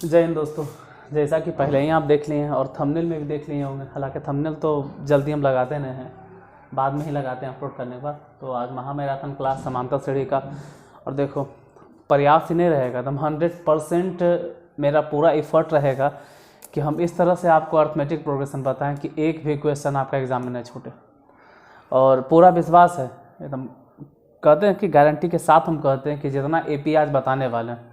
जय हिंद दोस्तों। जैसा कि पहले ही आप देख लिए हैं और थंबनेल में भी देख लिए होंगे, हालांकि थंबनेल तो जल्दी हम लगाते नहीं हैं, बाद में ही लगाते हैं अपलोड करने के बाद। तो आज महामैराथन क्लास समांतर श्रेणी का, और देखो प्रयास ही नहीं रहेगा, एकदम 100% मेरा पूरा एफर्ट रहेगा कि हम इस तरह से आपको अर्थमेटिक प्रोग्रेशन बताएं कि एक भी क्वेश्चन आपका एग्जाम में नहीं छूटे। और पूरा विश्वास है, एकदम कहते हैं कि गारंटी के साथ हम कहते हैं कि जितना एपी आज बताने वाले हैं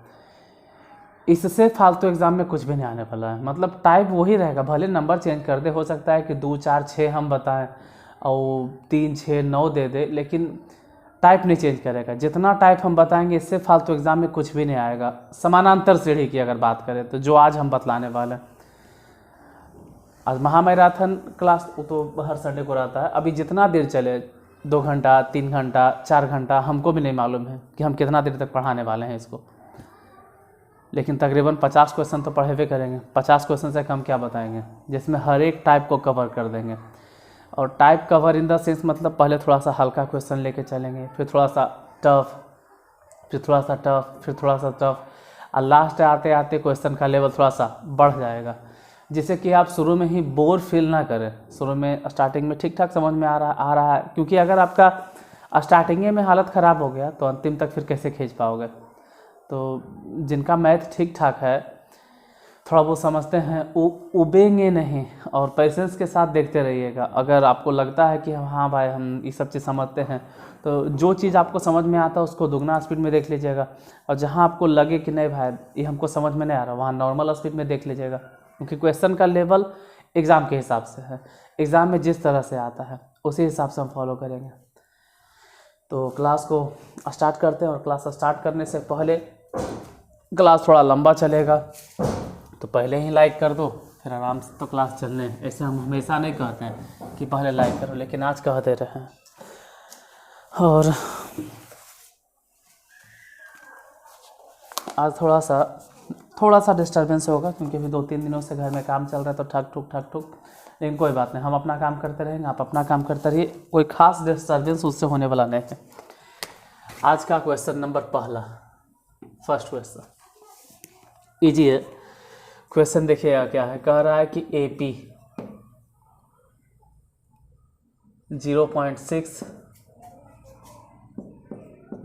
इससे फालतू एग्ज़ाम में कुछ भी नहीं आने वाला है। मतलब टाइप वही रहेगा, भले नंबर चेंज कर दे, हो सकता है कि 2, 4, 6 हम बताएं और 3, 6, 9 दे दे, लेकिन टाइप नहीं चेंज करेगा। जितना टाइप हम बताएंगे इससे फालतू एग्ज़ाम में कुछ भी नहीं आएगा। समानांतर सीढ़ी की अगर बात करें तो जो आज हम बतलाने वाले हैं, आज महामैराथन क्लास वो तो हर संडे को रहता है। अभी जितना देर चले, 2 घंटा, 3 घंटा, 4 घंटा, हमको भी नहीं मालूम है कि हम कितना देर तक पढ़ाने वाले हैं इसको, लेकिन तकरीबन 50 क्वेश्चन तो पढ़े हुए करेंगे। 50 क्वेश्चन से कम क्या बताएंगे, जिसमें हर एक टाइप को कवर कर देंगे। और type cover in the sense मतलब पहले थोड़ा सा हल्का क्वेश्चन लेके चलेंगे, फिर थोड़ा सा टफ, फिर थोड़ा सा टफ, फिर थोड़ा सा टफ, और लास्ट आते आते क्वेश्चन का लेवल थोड़ा सा बढ़ जाएगा, जिससे कि आप शुरू में ही बोर फील ना करें। शुरू में स्टार्टिंग में ठीक ठाक समझ में आ रहा है, क्योंकि अगर आपका स्टार्टिंग में हालत ख़राब हो गया तो अंतिम तक फिर कैसे खींच पाओगे। तो जिनका मैथ ठीक ठाक है, थोड़ा वो समझते हैं, उबेंगे नहीं और पेशेंस के साथ देखते रहिएगा। अगर आपको लगता है कि हाँ भाई हम ये सब चीज़ समझते हैं, तो जो चीज़ आपको समझ में आता है उसको दुगना स्पीड में देख लीजिएगा, और जहाँ आपको लगे कि नहीं भाई ये हमको समझ में नहीं आ रहा, वहाँ नॉर्मल स्पीड में देख लीजिएगा। क्योंकि क्वेश्चन का लेवल एग्ज़ाम के हिसाब से है, एग्ज़ाम में जिस तरह से आता है उसी हिसाब से हम फॉलो करेंगे। तो क्लास को स्टार्ट करते हैं, और क्लास स्टार्ट करने से पहले क्लास थोड़ा लंबा चलेगा तो पहले ही लाइक कर दो, फिर आराम से तो क्लास चलने। ऐसे हम हमेशा नहीं कहते हैं कि पहले लाइक करो, लेकिन आज कह दे रहे हैं। और आज थोड़ा सा डिस्टर्बेंस होगा, क्योंकि अभी 2-3 दिनों से घर में काम चल रहा है, तो ठक ठुक, लेकिन कोई बात नहीं, हम अपना काम करते रहेंगे, आप अपना काम करते रहिए, कोई खास डिस्टर्बेंस उससे होने वाला नहीं है। आज का क्वेश्चन नंबर पहला, फर्स्ट क्वेश्चन इजी है। क्वेश्चन देखिएगा क्या है, कह रहा है कि एपी 0.6,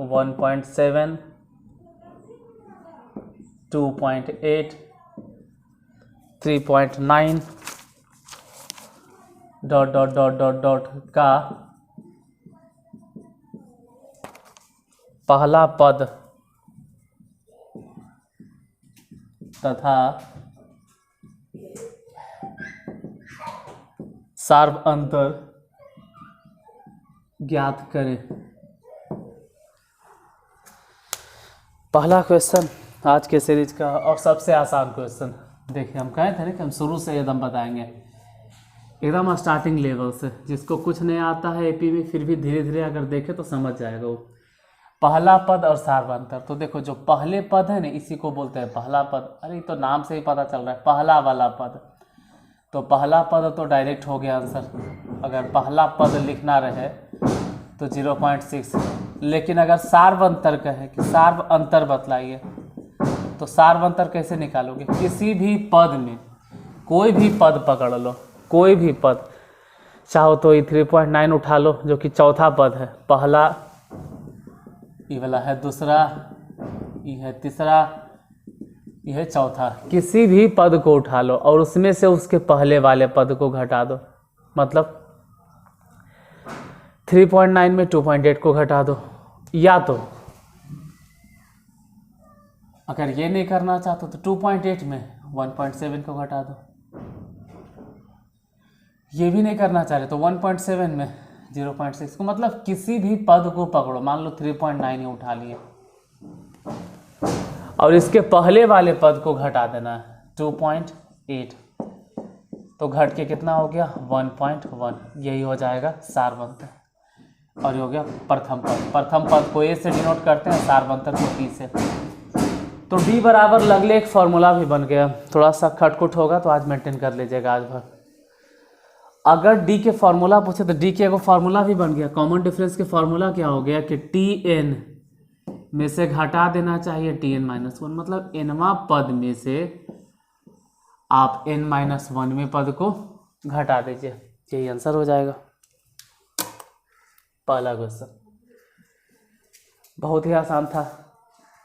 1.7, 2.8, 3.9 ... का पहला पद तथा सार्व अंतर ज्ञात करें। पहला क्वेश्चन आज के सीरीज का और सबसे आसान क्वेश्चन। देखिए हम कहे थे ना कि हम शुरू से एकदम बताएंगे, एकदम स्टार्टिंग लेवल से। जिसको कुछ नहीं आता है एपी में, फिर भी धीरे धीरे अगर देखे तो समझ जाएगा वो। पहला पद और सार्वंतर, तो देखो जो पहले पद है ना इसी को बोलते हैं पहला पद। अरे तो नाम से ही पता चल रहा है, पहला वाला पद। तो पहला पद तो डायरेक्ट हो गया आंसर। अगर पहला पद लिखना रहे तो 0.6, लेकिन अगर सार्वंतर कहे कि सार्व अंतर बतलाइए, तो सार्वंतर कैसे निकालोगे? किसी भी पद में कोई भी पद पकड़ लो, कोई भी पद, चाहो तो 3.9 उठा लो जो कि चौथा पद है, पहला ये वाला है, दूसरा ये है, तीसरा ये है, चौथा। किसी भी पद को उठा लो और उसमें से उसके पहले वाले पद को घटा दो। मतलब 3.9 में 2.8 को घटा दो, या तो अगर ये नहीं करना चाहते तो 2.8 में 1.7 को घटा दो। ये भी नहीं करना चाह रहे तो 1.7 में 0.6 को। मतलब किसी भी पद को पकड़ो, मान लो 3.9 ही उठा लिए और इसके पहले वाले पद को घटा देना है 2.8, तो घट के कितना हो गया 1.1। यही हो जाएगा सार्वंतर। और ये हो गया प्रथम पद। प्रथम पद को ए से डिनोट करते हैं, सार्वंतर को टी से। तो डी बराबर लगले एक फॉर्मूला भी बन गया। थोड़ा सा खटखुट होगा तो आज मेंटेन कर लीजिएगा आज भर। अगर डी के फॉर्मूला पूछे तो डी के एगो फार्मूला भी बन गया। कॉमन डिफरेंस के फार्मूला क्या हो गया कि टी एन में से घटा देना चाहिए टी एन माइनस वन, मतलब एनवा पद में से आप n-1वें पद को घटा दीजिए, यही आंसर हो जाएगा पहला क्वेश्चन। बहुत ही आसान था,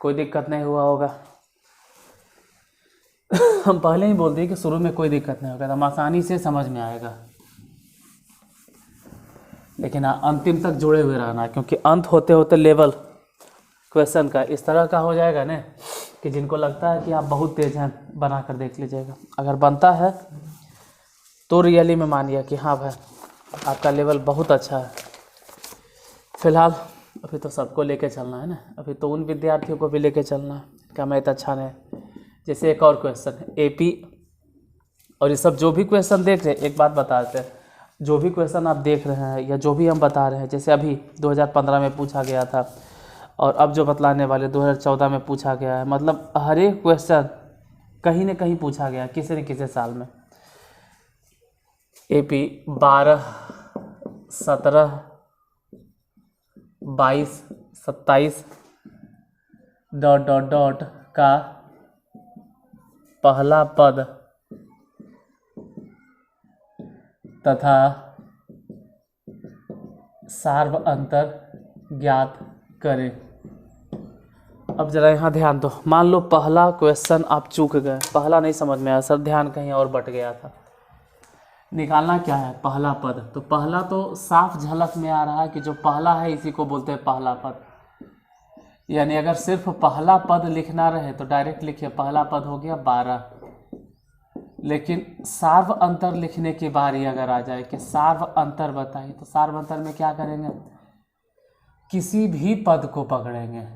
कोई दिक्कत नहीं हुआ होगा। हम पहले ही बोल दिए कि शुरू में कोई दिक्कत नहीं होगा, तो हम आसानी से समझ में आएगा, लेकिन अंतिम तक जुड़े हुए रहना, क्योंकि अंत होते होते लेवल क्वेश्चन का इस तरह का हो जाएगा ना कि जिनको लगता है कि आप बहुत तेज हैं, बना कर देख लीजिएगा। अगर बनता है तो रियली में मानिए कि हाँ भाई आपका लेवल बहुत अच्छा है। फिलहाल अभी तो सबको लेके चलना है ना, अभी तो उन विद्यार्थियों को भी लेके चलना है क्या मैथ अच्छा नहीं। जैसे एक और क्वेश्चन है एपी, और ये सब जो भी क्वेश्चन देख रहे हैं, एक बात बताते हैं, जो भी क्वेश्चन आप देख रहे हैं या जो भी हम बता रहे हैं, जैसे अभी 2015 में पूछा गया था और अब जो बतलाने वाले 2014 में पूछा गया है, मतलब हर एक क्वेश्चन कहीं न कहीं पूछा गया किसी न किसी साल में। एपी 12, 17, 22, 27 ... का पहला पद तथा सार्व अंतर ज्ञात करें। अब जरा यहाँ ध्यान दो, मान लो पहला क्वेश्चन आप चूक गए, पहला नहीं समझ में आया सर, ध्यान कहीं और बट गया था। निकालना क्या है, पहला पद। तो पहला तो साफ झलक में आ रहा है कि जो पहला है इसी को बोलते हैं पहला पद। यानी अगर सिर्फ पहला पद लिखना रहे तो डायरेक्ट लिखिए, पहला पद हो गया 12। लेकिन सार्व अंतर लिखने की बारी अगर आ जाए कि सार्व अंतर बताइए, तो सार्व अंतर में क्या करेंगे, किसी भी पद को पकड़ेंगे,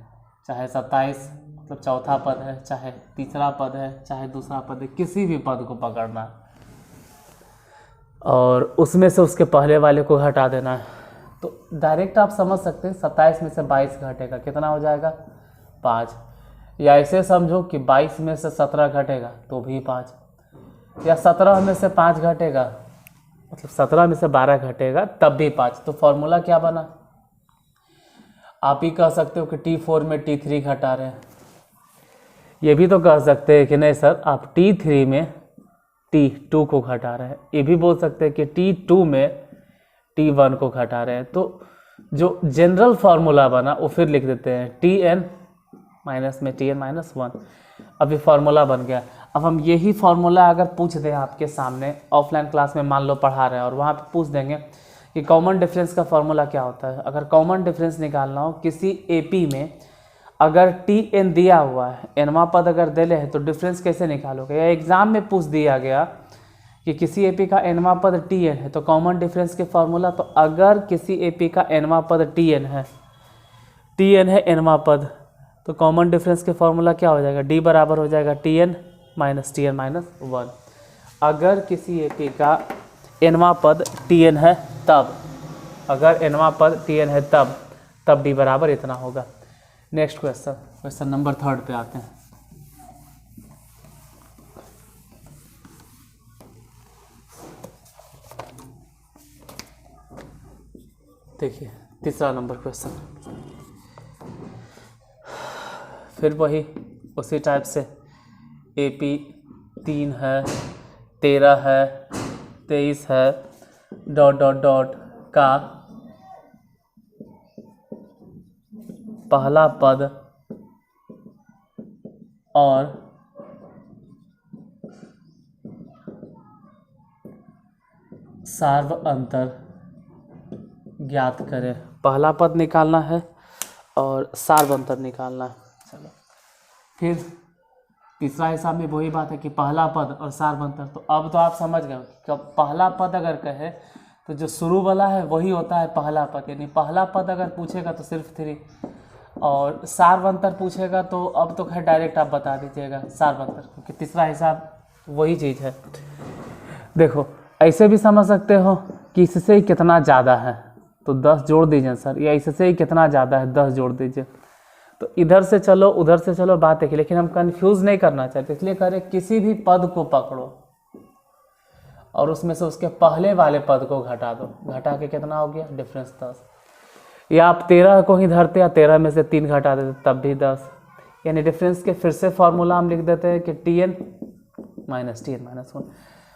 चाहे 27 मतलब चौथा पद है, चाहे तीसरा पद है, चाहे दूसरा पद है, किसी भी पद को पकड़ना और उसमें से उसके पहले वाले को घटा देना है। तो डायरेक्ट आप समझ सकते हैं 27 में से 22 घटेगा, कितना हो जाएगा 5। या ऐसे समझो कि 22 में से 17 घटेगा तो भी 5, या 17 में से 5 घटेगा मतलब 17 में से 12 घटेगा तब भी 5। तो फॉर्मूला क्या बना, आप ही कह सकते हो कि T4 में T3 घटा रहे हैं, ये भी तो कह सकते हैं कि नहीं सर आप T3 में T2 को घटा रहे हैं, ये भी बोल सकते हैं कि T2 में T1 को घटा रहे हैं। तो जो जनरल फार्मूला बना वो फिर लिख देते हैं Tn माइनस में Tn-1, अभी फार्मूला बन गया। अब हम यही फार्मूला अगर पूछ दें आपके सामने ऑफलाइन क्लास में, मान लो पढ़ा रहे हैं और वहाँ पे पूछ देंगे कि कॉमन डिफरेंस का फार्मूला क्या होता है, अगर कॉमन डिफरेंस निकालना हो किसी एपी में, अगर Tn दिया हुआ है, nवां पद अगर दिले है तो डिफरेंस कैसे निकालोगे, या एग्जाम में पूछ दिया गया कि किसी एपी का nवां पद Tn है तो कॉमन डिफरेंस के फार्मूला, तो अगर किसी एपी का nवां पद Tn है nवां पद, तो कॉमन डिफरेंस के फार्मूला क्या हो जाएगा, D बराबर हो जाएगा Tn माइनस Tn-1। अगर किसी एपी का nवां पद Tn है तब, अगर nवां पद Tn है तब D बराबर इतना होगा। नेक्स्ट क्वेश्चन नंबर 3 पे आते हैं। देखिए तीसरा नंबर क्वेश्चन, फिर वही उसी टाइप से एपी 3 है, 13 है, 23 है, ... का पहला पद और सार्व अंतर ज्ञात करें। पहला पद निकालना है और सार्व अंतर निकालना है। चलो फिर तीसरा हिसाब में वही बात है कि पहला पद और सार्व अंतर। तो अब तो आप समझ गए कि पहला पद अगर कहे तो जो शुरू वाला है वही होता है पहला पद, यानी पहला पद अगर पूछेगा तो सिर्फ 3, और सार्व अंतर पूछेगा तो अब तो खैर डायरेक्ट आप बता दीजिएगा सार्व अंतर, क्योंकि तीसरा हिसाब वही चीज़ है। देखो ऐसे भी समझ सकते हो कि इससे ही कितना ज़्यादा है तो 10 जोड़ दीजिए सर, या इससे ही कितना ज़्यादा है 10 जोड़ दीजिए। तो इधर से चलो उधर से चलो बात है, लेकिन हम कंफ्यूज नहीं करना चाहते, इसलिए कह रहे किसी भी पद को पकड़ो और उसमें से उसके पहले वाले पद को घटा दो। घटा के कितना हो गया डिफरेंस 10, या आप 13 को ही धरते या 13 में से 3 घटा देते तब भी 10, यानी डिफरेंस के फिर से फॉर्मूला हम लिख देते हैं कि Tn minus T N minus one.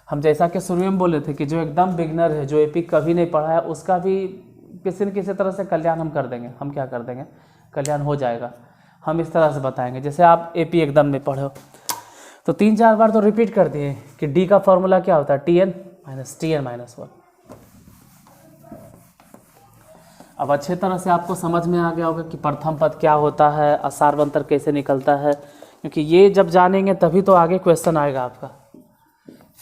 हम जैसा कि शुरू में बोले थे कि जो एकदम बिगनर है, जो एपी कभी नहीं पढ़ा है, उसका भी किसी न किसी तरह से कल्याण हम कर देंगे। हम क्या कर देंगे, कल्याण हो जाएगा। हम इस तरह से बताएंगे, जैसे आप एपी एकदम नहीं पढ़े हो तो 3-4 बार तो रिपीट कर दिए कि डी का फॉर्मूला क्या होता है, टी एन माइनस वन। अब अच्छे तरह से आपको समझ में आ गया होगा कि प्रथम पद क्या होता है, सार्वंतर कैसे निकलता है, क्योंकि ये जब जानेंगे तभी तो आगे क्वेश्चन आएगा आपका।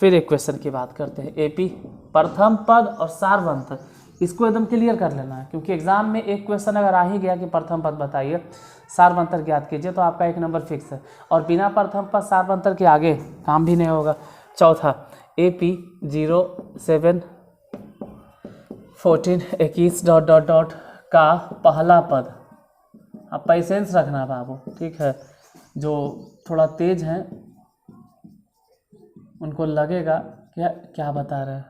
फिर एक क्वेश्चन की बात करते हैं, एपी प्रथम पद और सार्वंतर, इसको एकदम क्लियर कर लेना है, क्योंकि एग्जाम में एक क्वेश्चन अगर आ ही गया कि प्रथम पद बताइए, सार्वंतर ज्ञात कीजिए, तो आपका 1 नंबर फिक्स है। और बिना प्रथम पद सार्वंतर के आगे काम भी नहीं होगा। चौथा, एपी 0, 7, 14, 21 डॉट डॉट डॉट का पहला पद। अब पेशेंस रखना बाबू, ठीक है। जो थोड़ा तेज हैं उनको लगेगा क्या क्या बता रहे हैं,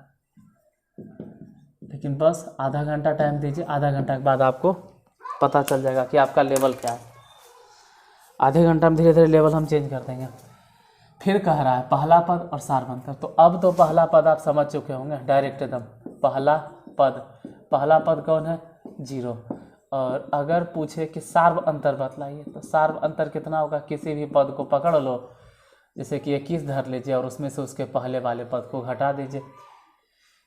लेकिन बस आधा घंटा टाइम दीजिए। आधा घंटा के बाद आपको पता चल जाएगा कि आपका लेवल क्या है। आधे घंटा में धीरे धीरे लेवल हम चेंज कर देंगे। फिर कह रहा है पहला पद और सार्वंतर, तो अब तो पहला पद आप समझ चुके होंगे डायरेक्ट एकदम। पहला पद कौन है, 0। और अगर पूछे कि सार्व अंतर बतलाइए, तो सार्व अंतर कितना होगा, किसी भी पद को पकड़ लो, जैसे कि 21 धर लीजिए और उसमें से उसके पहले वाले पद को घटा दीजिए,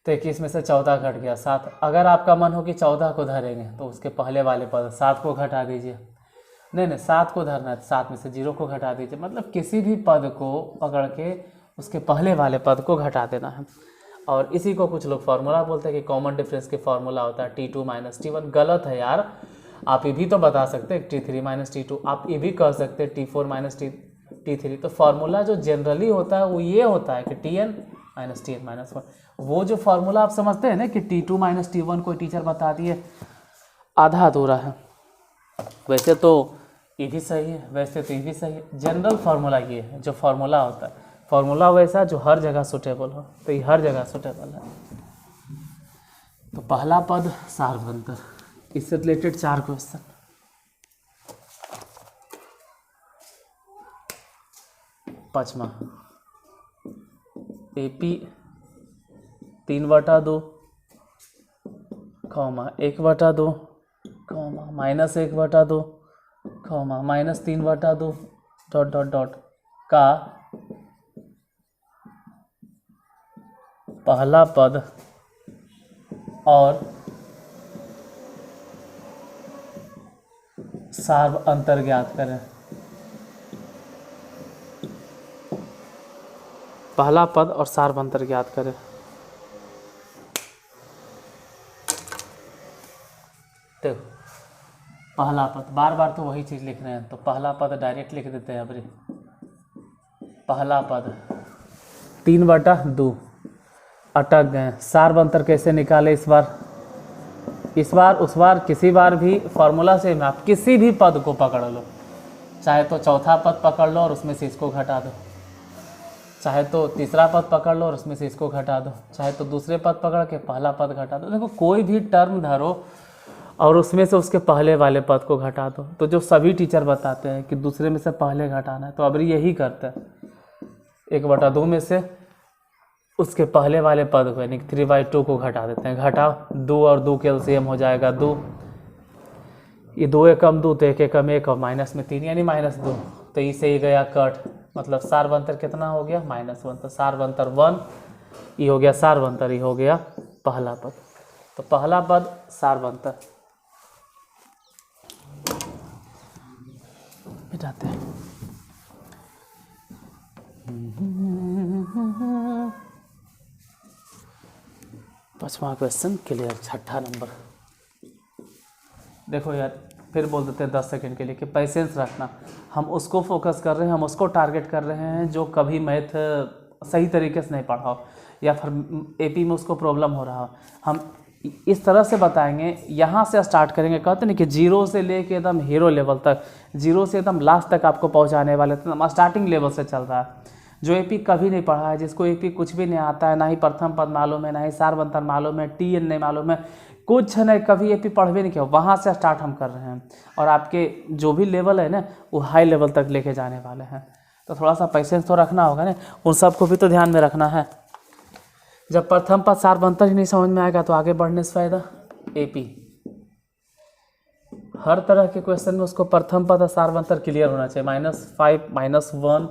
तो 21 में से 14 घट गया 7। अगर आपका मन हो कि 14 को धरेंगे तो उसके पहले वाले पद 7 को घटा दीजिए। नहीं 7 को धरना है तो 7 में से 0 को घटा दीजिए। मतलब किसी भी पद को पकड़ के उसके पहले वाले पद को घटा देना है। और इसी को कुछ लोग फार्मूला बोलते हैं कि कॉमन डिफरेंस के फार्मूला होता है T2 माइनस T1। गलत है यार, आप ये भी तो बता सकते हैं T3 माइनस T2, आप ये भी कह सकते हैं T4 माइनस T3। तो फार्मूला जो जनरली होता है वो ये होता है कि Tn माइनस 1। वो जो फार्मूला आप समझते हैं ना कि T2 माइनस T1 कोई टीचर बता दिए, आधा अधूरा है। वैसे तो ये भी सही है, वैसे तो ये भी सही है। जनरल फार्मूला ये है जो फार्मूला होता है, फार्मूला वैसा जो हर जगह सूटेबल हो, तो ये हर जगह सूटेबल है। तो पहला पद सार्वंतर, इससे रिलेटेड 4 क्वेश्चन। पाँचवा, AP 3/2, 1/2, minus 1/2, minus 3/2 dot dot dot का पहला पद और सार्व अंतर ज्ञात करें। पहला पद और सार्व अंतर ज्ञात करें। देखो पहला पद, बार बार तो वही चीज़ लिख रहे हैं, तो पहला पद डायरेक्ट लिख देते हैं। अबरी पहला पद 3/2, अटक गए। सार्व अंतर कैसे निकाले इस बार उस बार किसी बार भी फार्मूला से आप किसी भी पद को पकड़ लो, चाहे तो चौथा पद पकड़ लो और उसमें से इसको घटा दो, चाहे तो तीसरा पद पकड़ लो और उसमें से इसको घटा दो, चाहे तो दूसरे पद पकड़ के पहला पद घटा दो। देखो कोई भी टर्म धरो और उसमें से उसके पहले वाले पद को घटा दो। तो जो सभी टीचर बताते हैं कि दूसरे में से पहले घटाना है, तो अब यही करते हैं। 1/2 में से उसके पहले वाले पद को यानी 3/2 को घटा देते हैं। घटाओ, 2 और 2 के एलसीएम हो जाएगा 2, ये 2 एकम 2 तो 1 एकम 1 और माइनस में 3 यानी -2, तो इसे ही गया कट। मतलब सार्वंतर कितना हो गया, -1। तो सार्वंतर 1, ये हो गया सार्वंतर, ये हो गया पहला पद। तो पहला पद सार्वंतर मिटाते हैं। पांचवा क्वेश्चन क्लियर। छठा नंबर, देखो यार फिर बोल देते हैं 10 सेकंड के लिए कि पेशेंस रखना। हम उसको फोकस कर रहे हैं, हम उसको टारगेट कर रहे हैं जो कभी मैथ सही तरीके से नहीं पढ़ा हो या फिर एपी में उसको प्रॉब्लम हो रहा हो। हम इस तरह से बताएंगे, यहाँ से स्टार्ट करेंगे। कहते हैं कि 0 से लेके एकदम हीरो लेवल तक, 0 से एकदम लास्ट तक आपको पहुँचाने वाले, तो स्टार्टिंग लेवल से चल रहा है। जो एपी कभी नहीं पढ़ा है, जिसको एपी कुछ भी नहीं आता है, ना ही प्रथम पद मालूम है, ना ही सार्वंतर मालूम है, टीएन नहीं मालूम है, कुछ नहीं, कभी एपी पढ़ भी नहीं किया, वहाँ से स्टार्ट हम कर रहे हैं। और आपके जो भी लेवल है ना वो हाई लेवल तक लेके जाने वाले हैं। तो थोड़ा सा पैसेंस तो रखना होगा ना, उन सबको भी तो ध्यान में रखना है। जब प्रथम पद सार्वंतर ही नहीं समझ में आएगा तो आगे बढ़ने से फायदा। एपी हर तरह के क्वेश्चन में उसको प्रथम पद और सार्वंतर क्लियर होना चाहिए। -5 -1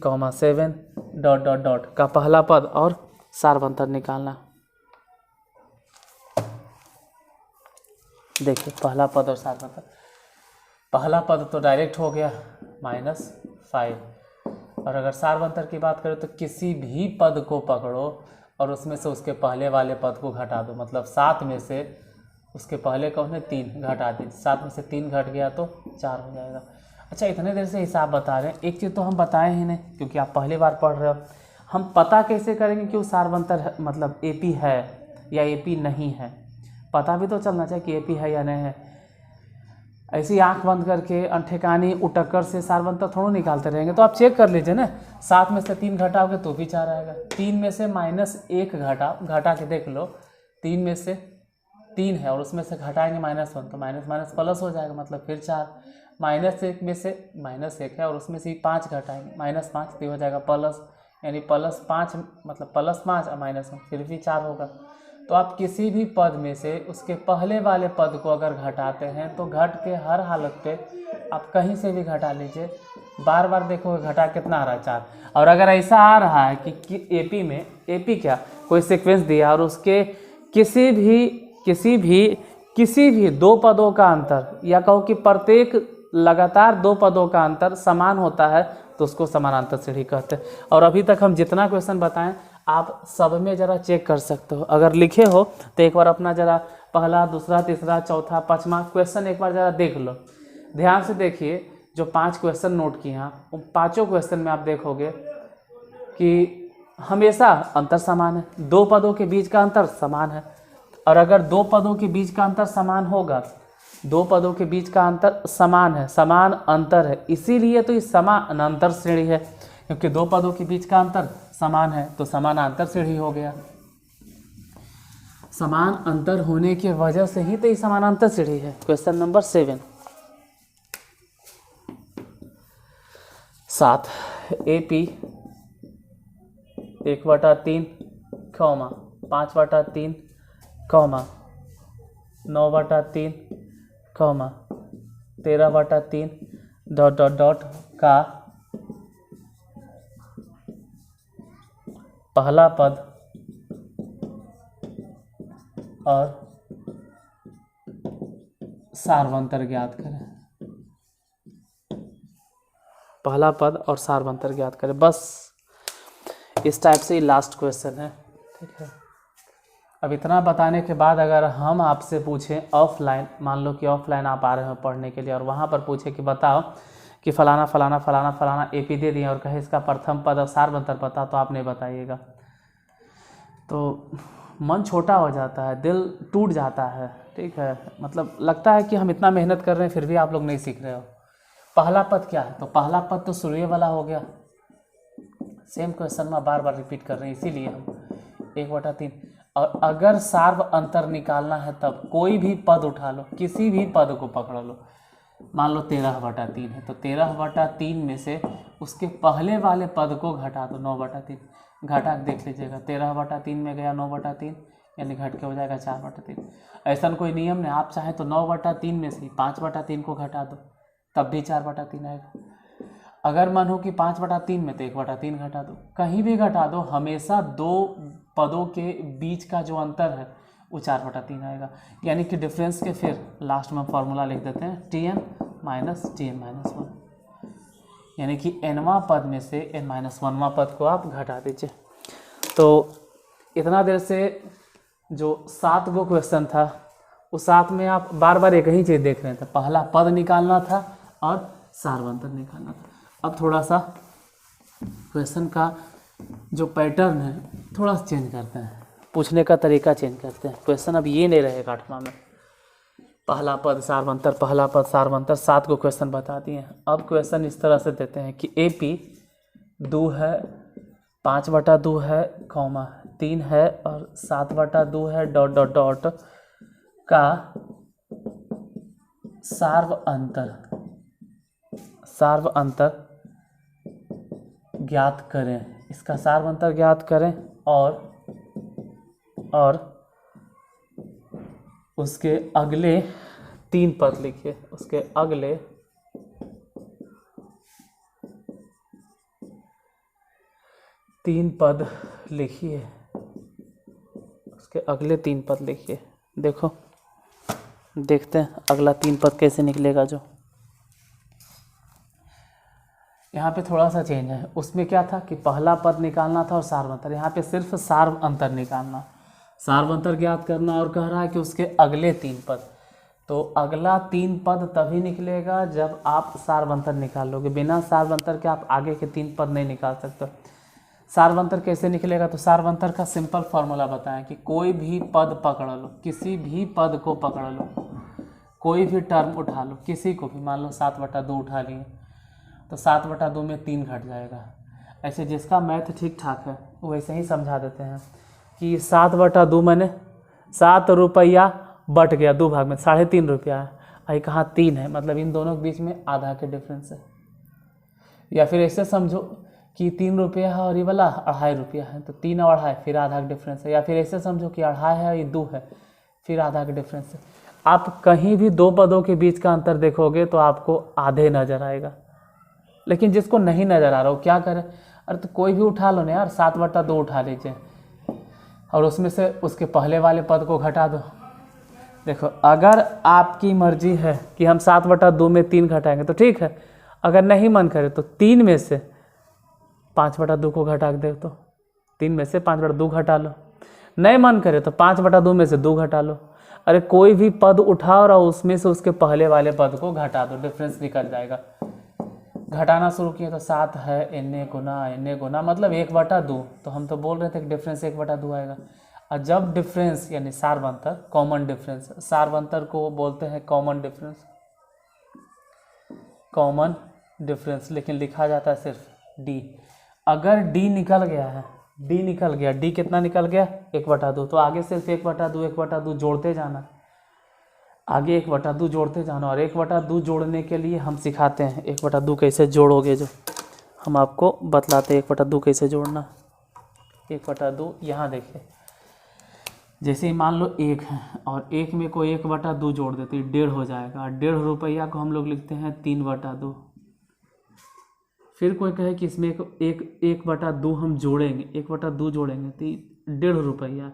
3 7 डॉट डॉट डॉट का पहला पद और सार्वंतर निकालना। देखिए पहला पद और सार्वंतर, पहला पद तो डायरेक्ट हो गया -5, और अगर सार्वंतर की बात करें तो किसी भी पद को पकड़ो और उसमें से उसके पहले वाले पद को घटा दो, मतलब 7 में से उसके पहले कौन है 3 घटा दी, 7 में से 3 घट गया तो 4 हो जाएगा। अच्छा इतने देर से हिसाब बता रहे हैं, एक चीज़ तो हम बताए ही नहीं क्योंकि आप पहली बार पढ़ रहे हो। हम पता कैसे करेंगे कि वो सार्वंतर मतलब एपी है या एपी नहीं है, पता भी तो चलना चाहिए कि एपी है या नहीं है। ऐसी आंख बंद करके अनठेकानी उटक्कर से सार्वंतर थोड़ा निकालते रहेंगे। तो आप चेक कर लीजिए ना, 7 में से 3 घटाओगे तो भी 4 आएगा, 3 में से -1 घटा के देख लो, 3 में से 3 है और उसमें से घटाएंगे -1 तो माइनस माइनस प्लस हो जाएगा, मतलब फिर 4। -1 में से -1 है और उसमें से 5 घटाएंगे -5 तो हो जाएगा प्लस, यानी +5 मतलब +5 और -1 फिर भी 4 होगा। तो आप किसी भी पद में से उसके पहले वाले पद को अगर घटाते हैं तो घट के हर हालत पे आप कहीं से भी घटा लीजिए, बार बार देखोगे घटा कितना आ रहा है 4। और अगर ऐसा आ रहा है कि एपी में, एपी क्या कोई सीक्वेंस दिया और उसके किसी भी 2 पदों का अंतर, या कहो कि प्रत्येक लगातार 2 पदों का अंतर समान होता है तो उसको समानांतर श्रेणी कहते हैं। और अभी तक हम जितना क्वेश्चन बताएं आप सब में ज़रा चेक कर सकते हो, अगर लिखे हो तो एक बार अपना ज़रा पहला, दूसरा, तीसरा, चौथा, 5वां क्वेश्चन एक बार ज़रा देख लो, ध्यान से देखिए। जो 5 क्वेश्चन नोट किए हैं उन 5 क्वेश्चन में आप देखोगे कि हमेशा अंतर समान है, 2 पदों के बीच का अंतर समान है। और अगर 2 पदों के बीच का अंतर समान होगा, 2 पदों के बीच का अंतर समान है, समान अंतर है, इसीलिए तो ये समानांतर श्रेणी है, क्योंकि 2 पदों के बीच का अंतर समान है तो समानांतर श्रेणी हो गया। समान अंतर होने की वजह से ही तो ये समानांतर श्रेणी है। Question number 7 AP 1/3, 5/3, 9/3, 13/3 dot dot dot का पहला पद और सार्वंतर ज्ञात करें। पहला पद और सार्वंतर ज्ञात करें, बस इस टाइप से ही लास्ट क्वेश्चन है, ठीक है। अब इतना बताने के बाद अगर हम आपसे पूछें ऑफलाइन, मान लो कि ऑफलाइन आप आ रहे हो पढ़ने के लिए और वहाँ पर पूछे कि बताओ कि फलाना फलाना फलाना फलाना एपी दे दिया और कहे इसका प्रथम पद और सार्वंतर पता, तो आप नहीं बताइएगा तो मन छोटा हो जाता है, दिल टूट जाता है, ठीक है। मतलब लगता है कि हम इतना मेहनत कर रहे हैं फिर भी आप लोग नहीं सीख रहे हो। पहला पद क्या है, तो पहला पद तो सूर्य वाला हो गया, सेम क्वेश्चन में बार बार रिपीट कर रहे हैं इसीलिए हम 1/3। और अगर सार्व अंतर निकालना है तब कोई भी पद उठा लो, किसी भी पद को पकड़ लो, मान लो 13/3 है तो 13/3 में से उसके पहले वाले पद को घटा दो 9/3, घटा के देख लीजिएगा 13/3 में गया 9/3, यानी घट के हो जाएगा 4/3। ऐसा कोई नियम नहीं, आप चाहे तो 9/3 में से 5/3 को घटा दो तब भी 4/3 आएगा। अगर मन हो कि 5/3 में तो 1/3 घटा दो, कहीं भी घटा दो, हमेशा 2 पदों के बीच का जो अंतर है वो 4/3 आएगा। यानी कि डिफरेंस के फिर लास्ट में फॉर्मूला लिख देते हैं Tn - Tn-1, यानी कि nवां पद में से n-1वां पद को आप घटा दीजिए। तो इतना देर से जो 7 गो क्वेश्चन था उस 7 में आप बार बार एक ही चीज़ देख रहे थे, पहला पद निकालना था और सार्वंतर निकालना था। अब थोड़ा सा क्वेश्चन का जो पैटर्न है थोड़ा सा चेंज करते हैं, पूछने का तरीका चेंज करते हैं। क्वेश्चन अब ये नहीं रहेगा 8वां में पहला पद सार्वंतर, पहला पद सार्वंतर, 7 को क्वेश्चन बता दिए हैं। अब क्वेश्चन इस तरह से देते हैं कि एपी 2 है, 5/2 है, 3 है और 7/2 है डॉट डॉट डॉट का सार्व अंतर ज्ञात करें, इसका सार्वंतर ज्ञात करें और उसके अगले 3 पद लिखिए, उसके अगले 3 पद लिखिए, उसके अगले 3 पद लिखिए। देखो देखते हैं अगला 3 पद कैसे निकलेगा। जो यहाँ पे थोड़ा सा चेंज है, उसमें क्या था कि पहला पद निकालना था और सार्वंतर, यहाँ पे सिर्फ सार्वंतर निकालना, सार्वंतर ज्ञात करना और कह रहा है कि उसके अगले 3 पद। तो अगला 3 पद तभी निकलेगा जब आप सार्वंतर निकाल लोगे, बिना सार्वंतर के आप आगे के 3 पद नहीं निकाल सकते। सार्वंतर कैसे निकलेगा, तो सार्वंतर का सिंपल फॉर्मूला बताएं कि कोई भी पद पकड़ लो, किसी भी पद को पकड़ लो, कोई भी टर्म उठा लो, किसी को भी, मान लो 7/2 उठा लिए तो 7/2 में 3 घट जाएगा। ऐसे जिसका मैथ ठीक ठाक है वैसे ही समझा देते हैं कि 7/2 मैंने 7 रुपया बट गया 2 भाग में, 3.5 रुपया है, आई कहाँ 3 है, मतलब इन दोनों के बीच में आधा के डिफरेंस है। या फिर ऐसे समझो कि 3 रुपया है और ये वाला 2.5 रुपया है, तो 3 और 2.5 फिर आधा का डिफरेंस है। या फिर ऐसे समझो कि 2.5 है और ये 2 है, फिर आधा का डिफरेंस है। आप कहीं भी 2 पदों के बीच का अंतर देखोगे तो आपको आधे नज़र आएगा, लेकिन जिसको नहीं नज़र आ रहा हो क्या करे, अरे तो कोई भी उठा लो ना यार, 7/2 उठा लीजिए और उसमें से उसके पहले वाले पद को घटा दो। देखो अगर आपकी मर्जी है कि हम 7/2 में 3 घटाएंगे तो ठीक है, अगर नहीं मन करे तो 3 में से 5/2 को घटा दे, तो 3 में से 5/2 घटा लो, नहीं मन करे तो 5/2 में से 2 घटा लो। अरे कोई भी पद उठाओ और उसमें से उसके पहले वाले पद को घटा दो, डिफरेंस निकल जाएगा। घटाना शुरू किए तो 7 है, इन्ने गुना मतलब 1/2, तो हम तो बोल रहे थे कि डिफरेंस 1/2 आएगा। और जब डिफरेंस यानी सार्वंतर, कॉमन डिफरेंस, सार्वंतर को बोलते हैं कॉमन डिफरेंस, कॉमन डिफरेंस, लेकिन लिखा जाता है सिर्फ डी। अगर डी निकल गया है, डी निकल गया, डी कितना निकल गया 1/2, तो आगे सिर्फ 1/2 जोड़ते जाना, आगे 1/2 जोड़ते जाना। और 1/2 जोड़ने के लिए हम सिखाते हैं 1/2 कैसे जोड़ोगे, जो हम आपको बतलाते हैं 1/2 कैसे जोड़ना। 1/2 यहाँ देखिए, जैसे ही मान लो 1 है और 1 में कोई 1/2 जोड़ देते 1.5 हो जाएगा, और 1.5 रुपया को हम लोग लिखते हैं 3/2। फिर कोई कहे कि इसमें 1/2 हम जोड़ेंगे, 1/2 जोड़ेंगे तो 1.5 रुपया,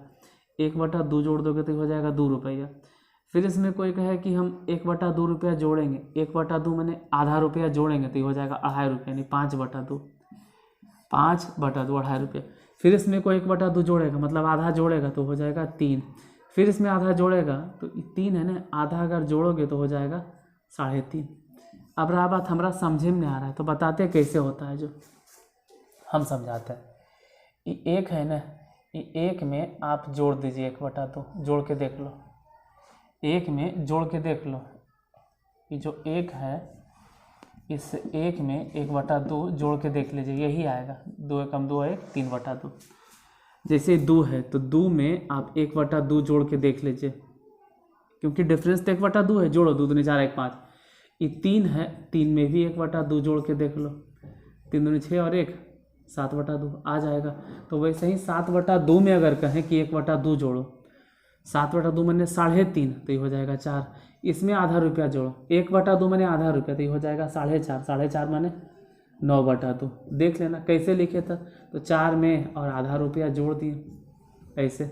1/2 जोड़ दोगे तो हो जाएगा 2 रुपया। फिर इसमें कोई कहे कि हम 1/2 रुपया जोड़ेंगे, 1/2 मैंने आधा रुपया जोड़ेंगे तो हो जाएगा 2.5 रुपया, यानी 5/2, 2.5 रुपया। फिर इसमें कोई 1/2 जोड़ेगा, मतलब आधा जोड़ेगा तो हो जाएगा 3। फिर इसमें आधा जोड़ेगा तो 3 है ना, आधा अगर जोड़ोगे तो हो जाएगा 3.5। अब रहा बात हमारा समझे में नहीं आ रहा है तो बताते हैं कैसे होता है, जो हम समझाते हैं। ये 1 है ना, ये 1 में आप जोड़ दीजिए 1/2, जोड़ के देख लो, 1 में जोड़ के देख लो, ये जो 1 है इस 1 में 1/2 जोड़ के देख लीजिए, यही आएगा 2 एकम 2 1 3/2। जैसे 2 है तो 2 में आप 1/2 जोड़ के देख लीजिए, क्योंकि डिफरेंस तो 1/2 है, जोड़ो 2 दूनी 4 1 5। ये 3 है, 3 में भी 1/2 जोड़ के देख लो, 3 दूनी 6 और 1 7/2 आ जाएगा। तो वैसे ही 7/2 में अगर कहें कि 1/2 जोड़ो, 7/2 मैंने 3.5 तो ये हो जाएगा 4। इसमें आधा रुपया जोड़ो, 1/2 मैंने आधा रुपया तो ये हो जाएगा 4.5, 4.5 मैंने 9/2। देख लेना कैसे लिखे था, तो 4 में और आधा रुपया जोड़ दिए, ऐसे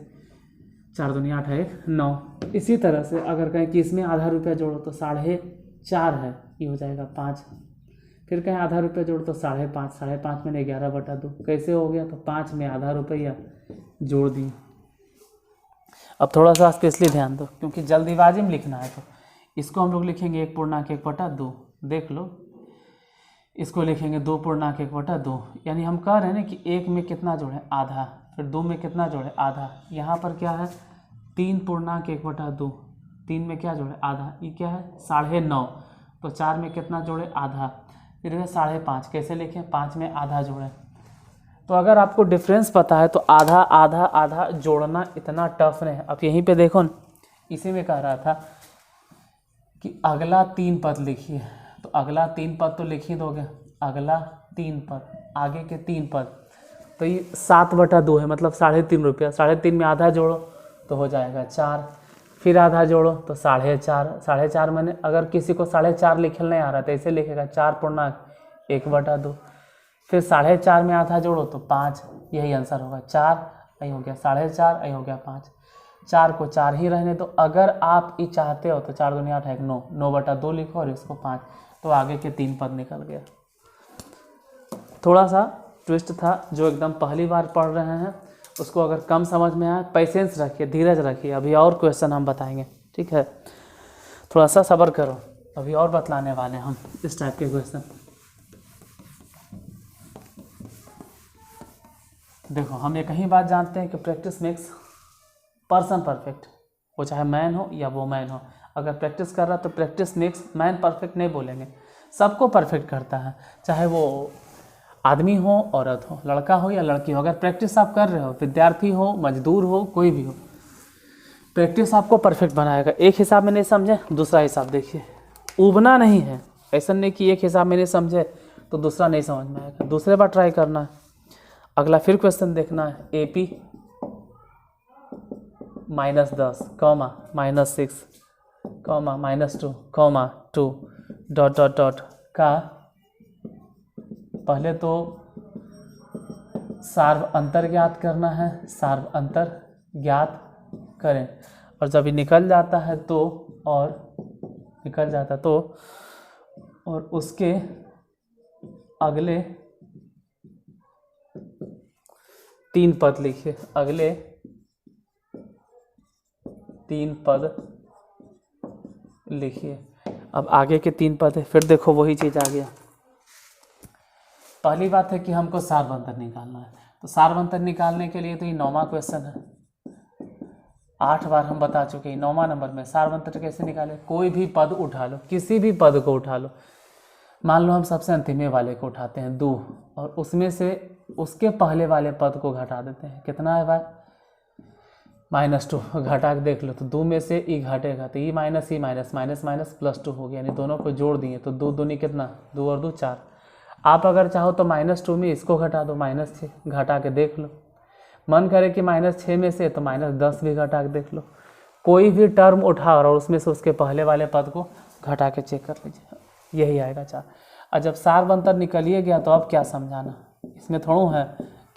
4 दूनी 8 है 1 9। इसी तरह से अगर कहें कि इसमें आधा रुपया जोड़ो तो 4.5 है, ये हो जाएगा 5। फिर कहें आधा रुपया जोड़ तो 5.5, 5.5 मैंने 11/2 कैसे हो गया, तो 5 में आधा रुपया जोड़ दिए। अब थोड़ा सा स्पेशली ध्यान दो, क्योंकि जल्दीबाजी में लिखना है, तो इसको हम लोग लिखेंगे 1/1/2, देख लो, इसको लिखेंगे 2/1/2, यानी हम कह रहे हैं ना कि 1 में कितना जोड़े आधा, फिर 2 में कितना जोड़े आधा, यहाँ पर क्या है 3/1/2, 3 में क्या जोड़े आधा, ये क्या है 9.5, तो 4 में कितना जोड़े आधा, फिर है 5.5, कैसे लिखें 5 में आधा जोड़े। तो अगर आपको डिफरेंस पता है तो आधा आधा आधा जोड़ना इतना टफ नहीं है। अब यहीं पे देखो न, इसी में कह रहा था कि अगला 3 पद लिखिए, तो अगला 3 पद तो लिख ही दोगे, अगला 3 पद, आगे के 3 पद, तो ये 7/2 है, मतलब 3.5 रुपया। 3.5 में आधा जोड़ो तो हो जाएगा 4, फिर आधा जोड़ो तो 4.5। 4.5 मैंने, अगर किसी को 4.5 लिखल नहीं आ रहा तो ऐसे लिखेगा 4.1/2। फिर 4.5 में आधा जोड़ो तो 5, यही आंसर होगा। 4 यही हो गया 4.5, यही हो गया 5। 4 को 4 ही रहने दो। अगर आप ये चाहते हो तो 4 दूनी 8 है 9, 9/2 लिखो और इसको 5, तो आगे के 3 पद निकल गया। थोड़ा सा ट्विस्ट था, जो एकदम पहली बार पढ़ रहे हैं उसको अगर कम समझ में आए, पेशेंस रखिए, धीरज रखिए, अभी और क्वेश्चन हम बताएंगे, ठीक है। थोड़ा सा सब्र करो, अभी और बतलाने वाले हम इस टाइप के क्वेश्चन। देखो, हम एक ही बात जानते हैं कि प्रैक्टिस मेक्स पर्सन परफेक्ट, वो चाहे मैन हो या वोमैन हो। अगर प्रैक्टिस कर रहा तो प्रैक्टिस मेक्स मैन परफेक्ट नहीं बोलेंगे, सबको परफेक्ट करता है, चाहे वो आदमी हो औरत हो, लड़का हो या लड़की हो। अगर प्रैक्टिस आप कर रहे हो, विद्यार्थी हो, मजदूर हो, कोई भी हो, प्रैक्टिस आपको परफेक्ट बनाएगा। एक हिसाब में नहीं समझे, दूसरा हिसाब देखिए, उबना नहीं है। ऐसा नहीं कि एक हिसाब में नहीं समझे तो दूसरा नहीं समझ में आएगा, दूसरे बार ट्राई करना है। अगला फिर क्वेश्चन देखना है, AP -10, -6, -2, -2 डॉट डॉट डॉट का पहले तो सार्व अंतर ज्ञात करना है, सार्व अंतर ज्ञात करें, और जब ये निकल जाता है तो, और निकल जाता तो, और उसके अगले 3 पद लिखिए, अगले 3 पद लिखिए। अब आगे के 3 पद है, फिर देखो वही चीज़ आ गया। पहली बात है कि हमको सार्व अंतर निकालना है, तो सार्व अंतर निकालने के लिए तो ये 9वां क्वेश्चन है, 8 बार हम बता चुके हैं। 9वां नंबर में सार्व अंतर कैसे निकाले, कोई भी पद उठा लो, किसी भी पद को उठा लो। मान लो हम सबसे अंतिमे वाले को उठाते हैं 2, और उसमें से उसके पहले वाले पद को घटा देते हैं। कितना है भाई, -2, घटा के देख लो तो 2 में से ई घटेगा तो E minus E minus minus minus +2 हो गया, यानी दोनों को जोड़ दिए तो 2 दूनी कितना, 2 और 2 4। आप अगर चाहो तो -2 में इसको घटा दो, -6, घटा के देख लो। मन करे कि -6 में से तो -10 भी घटा के देख लो। कोई भी टर्म उठाओ और उसमें से उसके पहले वाले पद को घटा के चेक कर लीजिए, यही आएगा 4। और जब सार्व अंतर निकलिए गया तो अब क्या समझाना, इसमें थोड़ा है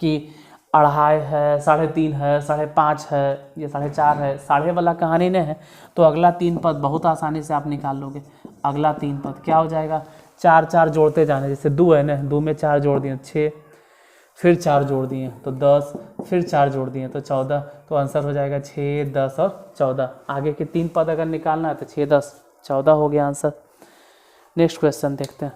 कि 2.5 है, 3.5 है, 5.5 है, ये 4.5 है, साढ़े वाला कहानी नहीं है। तो अगला 3 पद बहुत आसानी से आप निकाल लोगे। अगला 3 पद क्या हो जाएगा, 4 4 जोड़ते जाने, जैसे 2 है ना, 2 में 4 जोड़ दिए 6, फिर 4 जोड़ दिए तो 10, फिर 4 जोड़ दिए तो 14, तो आंसर हो जाएगा 6, 10 और 14। आगे के 3 पद अगर निकालना है तो 6, 10, 14 हो गया आंसर। नेक्स्ट क्वेश्चन देखते हैं।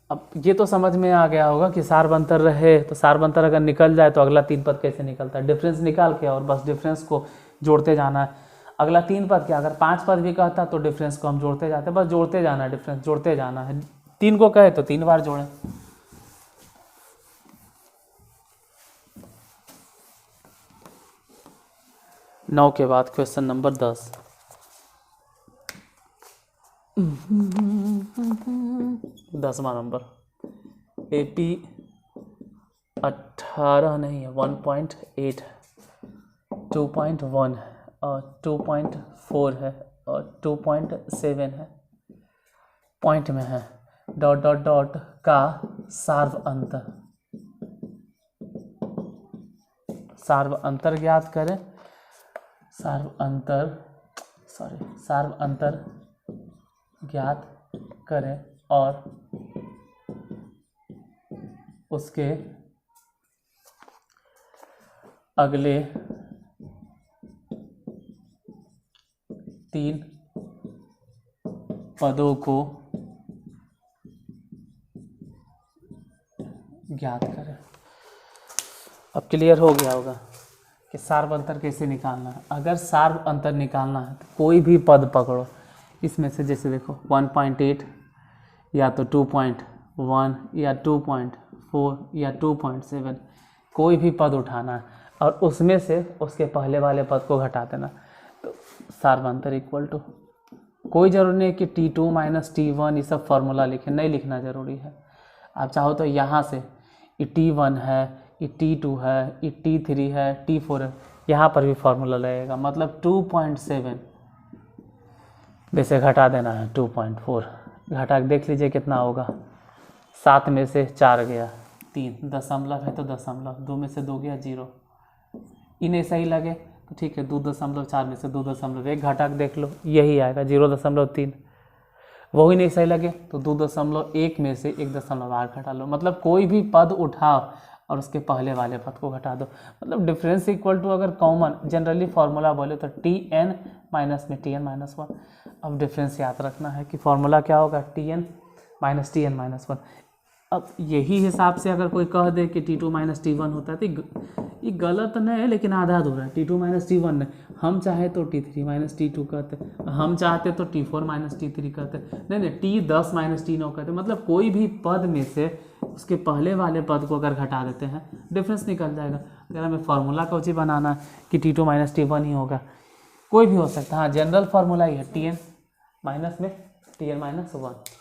अब ये तो समझ में आ गया होगा कि सार्व अंतर रहे तो सार्व अंतर अगर निकल जाए तो अगला 3 पद कैसे निकलता है, डिफरेंस निकाल के और बस डिफरेंस को जोड़ते जाना है। अगला 3 पद क्या, अगर 5 पद भी कहता तो डिफरेंस को हम जोड़ते जाते, बस जोड़ते जाना है, डिफरेंस जोड़ते जाना है। 3 को कहे तो 3 बार जोड़ें। नौ के बाद क्वेश्चन नंबर 10। 10वां नंबर, AP 18 नहीं है, 1.8 है, 2.1 है और 2.4 है और 2.7 है, पॉइंट में है। डॉट डॉट डॉट का सार्व अंतर ज्ञात करें, सार्व अंतर ज्ञात करें और उसके अगले 3 पदों को ज्ञात करें। अब क्लियर हो गया होगा कि सार्व अंतर कैसे निकालना है। अगर सार्व अंतर निकालना है तो कोई भी पद पकड़ो, इसमें से जैसे देखो 1.8 या तो 2.1 या 2.4 या 2.7, कोई भी पद उठाना है और उसमें से उसके पहले वाले पद को घटा देना, तो सार्व अंतर इक्वल टू कोई ज़रूरी नहीं कि T2 माइनस T1 ये सब फार्मूला लिखें, नहीं लिखना ज़रूरी है। आप चाहो तो यहाँ से ये T1 है, ये T2 है, ये T3 है, T4 है, यहाँ पर भी फार्मूला लगेगा। मतलब 2.7 वैसे घटा देना है 2.4, घटा के देख लीजिए कितना होगा। 7 में से 4 गया 3, दशमलव है तो दशमलव, 2 में से 2 गया 0। इन्हें सही लगे तो ठीक है, 2.4 में से 2.1 घटा के देख लो, यही आएगा 0.3। वही नहीं सही लगे तो 2.1 में से 1.8 घटा लो। मतलब कोई भी पद उठाओ और उसके पहले वाले पद को घटा दो। मतलब डिफरेंस इक्वल टू अगर कॉमन जनरली फार्मूला बोले तो Tn माइनस में Tn माइनस 1। अब डिफरेंस याद रखना है कि फार्मूला क्या होगा, Tn माइनस Tn माइनस 1। अब यही हिसाब से अगर कोई कह दे कि T2 माइनस T1 होता है तो ये गलत नहीं है, लेकिन आधा अधूरा है। T2 माइनस T1 नहीं, हम चाहे तो T3 माइनस T2 कहते, हम चाहते तो T4 माइनस T3 कहते, नहीं T10 माइनस T9 कहते। मतलब कोई भी पद में से उसके पहले वाले पद को अगर घटा देते हैं डिफरेंस निकल जाएगा। अगर हमें फार्मूला का उसी बनाना है कि T2 माइनस T1 ही होगा, कोई भी हो सकता है। हाँ, जनरल फार्मूला ही है Tn माइनस में Tn माइनस 1।